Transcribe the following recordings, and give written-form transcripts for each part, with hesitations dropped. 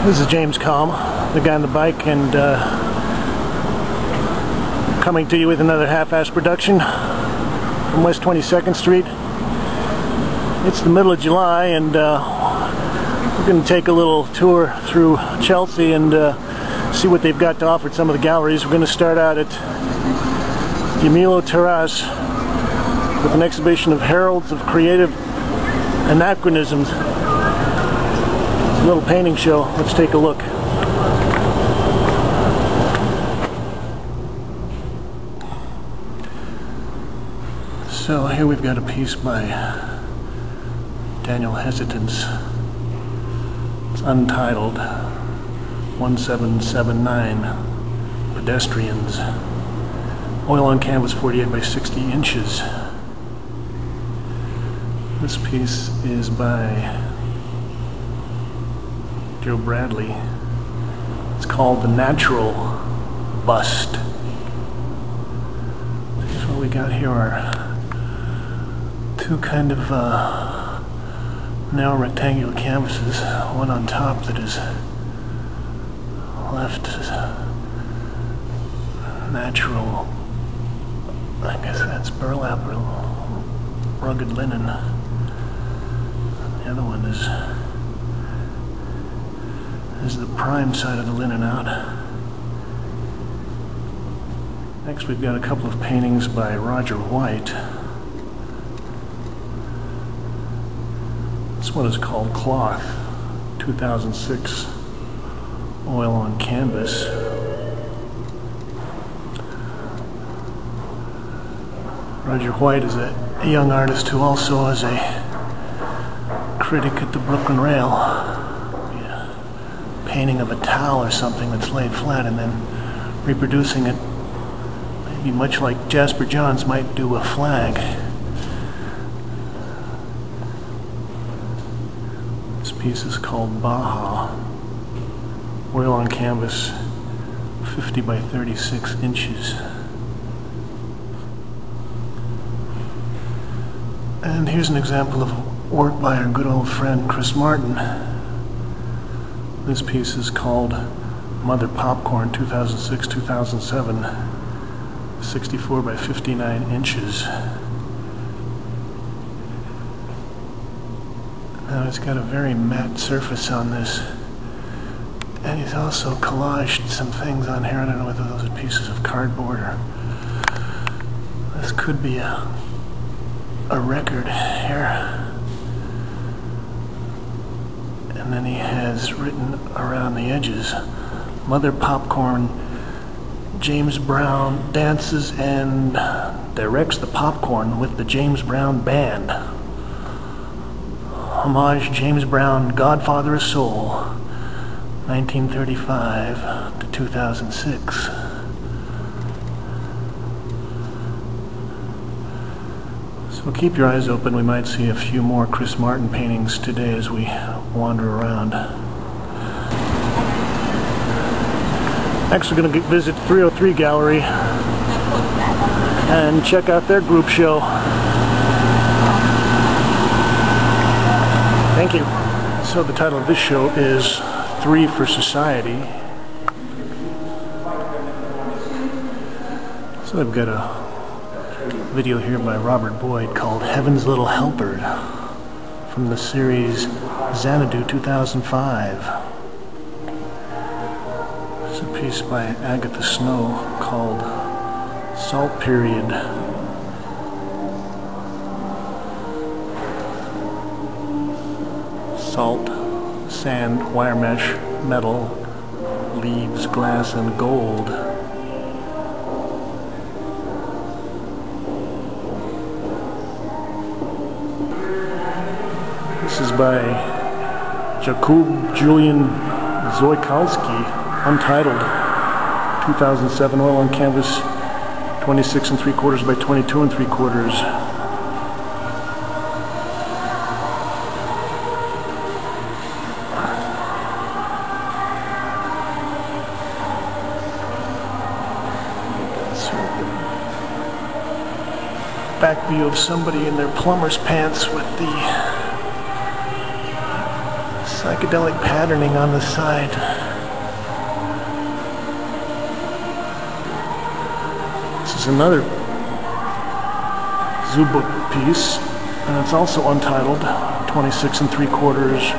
This is James Kalm, the guy on the bike, and coming to you with another half-ass production from West 22nd Street. It's the middle of July, and we're going to take a little tour through Chelsea and see what they've got to offer at some of the galleries. We're going to start out at D'AMELIO TERRAS with an exhibition of Heralds of Creative Anachronism. It's a little painting show. Let's take a look. So here we've got a piece by Daniel Hesidence. It's Untitled 1779 Pedestrians. Oil on canvas, 48 by 60 inches. This piece is by Joe Bradley. It's called The Natural Bust. Here's what we got here are two kind of narrow rectangular canvases, one on top that is left natural, I guess that's burlap or rugged linen. The other one is the prime side of the linen out. Next we've got a couple of paintings by Roger White. This one is called Cloth, 2006, oil on canvas. Roger White is a young artist who also is a critic at the Brooklyn Rail. Painting of a towel or something that's laid flat and then reproducing it, maybe much like Jasper Johns might do a flag. This piece is called Baja, oil on canvas, 50 by 36 inches. And here's an example of work by our good old friend Chris Martin. This piece is called Mother Popcorn, 2006-2007, 64 by 59 inches. Now it's got a very matte surface on this, and he's also collaged some things on here. I don't know whether those are pieces of cardboard or this could be a record here. And then he has written around the edges, Mother Popcorn, James Brown dances and directs the popcorn with the James Brown Band. Homage James Brown, Godfather of Soul, 1935 to 2006. So keep your eyes open. We might see a few more Chris Martin paintings today as we wander around. Next we're going to visit 303 Gallery and check out their group show. Thank you. So the title of this show is 3 for Society. So I've got a video here by Robert Boyd called Heaven's Little Helper from the series Xanadu 2005. It's a piece by Agatha Snow called Salt Period. Salt, sand, wire mesh, metal, leaves, glass, and gold. This is by Jakub Julian Ziolkowski, Untitled, 2007, oil on canvas, 26 3/4 by 22 3/4. Back view of somebody in their plumber's pants with the psychedelic patterning on the side. This is another Zubuk piece, and it's also untitled, 26 3/4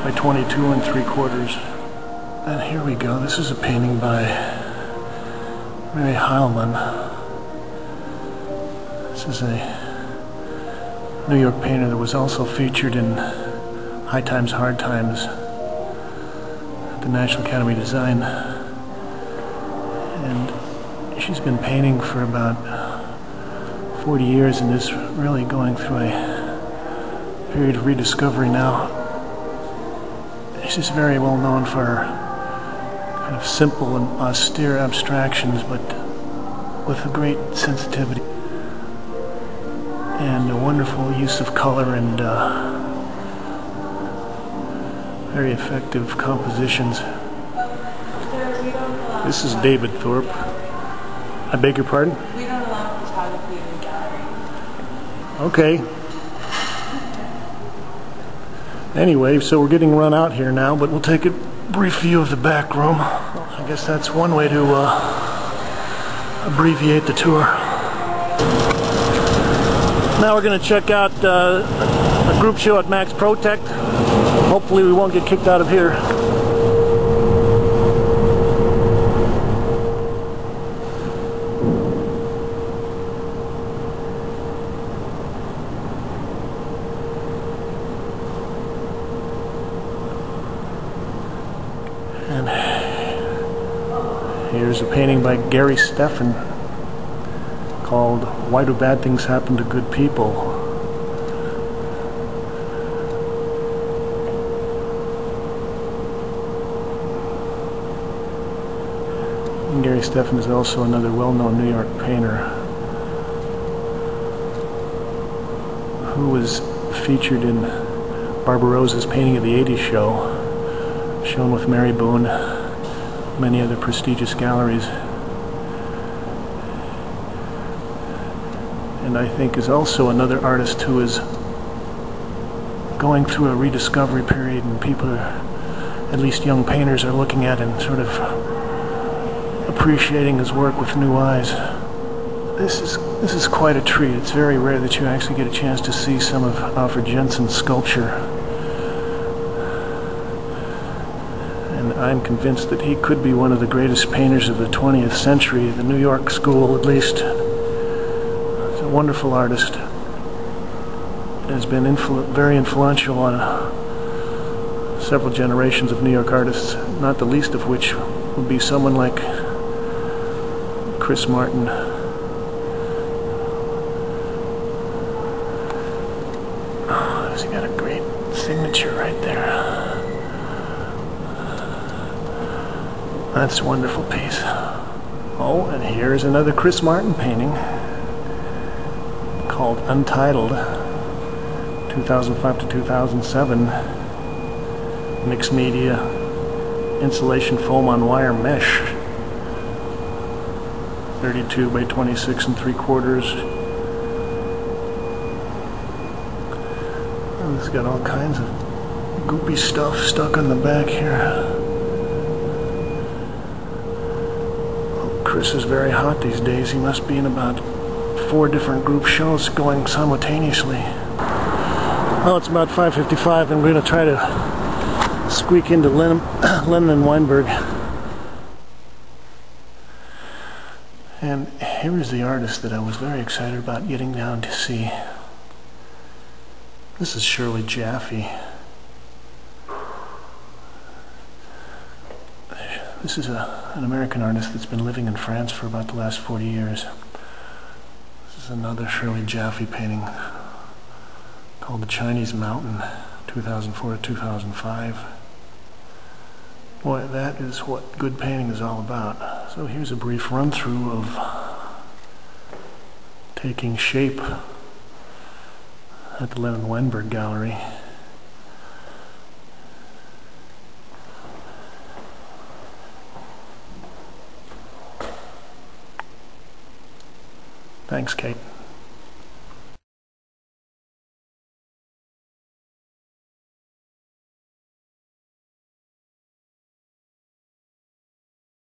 by 22 3/4. And here we go. This is a painting by Mary Heilman. This is a New York painter that was also featured in High Times, Hard Times at the National Academy of Design. And she's been painting for about 40 years and is really going through a period of rediscovery now. She's very well known for her kind of simple and austere abstractions, but with a great sensitivity and a wonderful use of color and very effective compositions. This is David Thorpe. I beg your pardon? We don't allow photography in the gallery. Okay. Anyway, so we're getting run out here now, but we'll take a brief view of the back room. I guess that's one way to abbreviate the tour. Now we're going to check out a group show at MAX PROTECH. Hopefully we won't get kicked out of here. And here's a painting by Gary Stephan called "Why Do Bad Things Happen to Good People?" And Gary Stephan is also another well-known New York painter who was featured in Barbarossa's Painting of the 80s show, shown with Mary Boone, many other prestigious galleries, and I think is also another artist who is going through a rediscovery period, and people are, at least young painters, are looking at and sort of appreciating his work with new eyes. This is quite a treat. It's very rare that you actually get a chance to see some of Alfred Jensen's sculpture. And I'm convinced that he could be one of the greatest painters of the 20th century, the New York school at least. He's a wonderful artist. Has been very influential on several generations of New York artists, not the least of which would be someone like Chris Martin. Oh, he's got a great signature right there. That's a wonderful piece. Oh, and here's another Chris Martin painting called Untitled, 2005 to 2007. Mixed media, insulation foam on wire mesh, 32 by 26 3/4. And it's got all kinds of goopy stuff stuck on the back here. Chris is very hot these days. He must be in about 4 different group shows going simultaneously. Well, it's about 5:55 and we're going to try to squeak into Lennon and Weinberg. And here is the artist that I was very excited about getting down to see. This is Shirley Jaffe. This is an American artist that's been living in France for about the last 40 years. This is another Shirley Jaffe painting called The Chinese Mountain, 2004 to 2005. Boy, that is what good painting is all about. So here's a brief run-through of taking shape at the Lennon Weinberg Gallery. Thanks, Kate.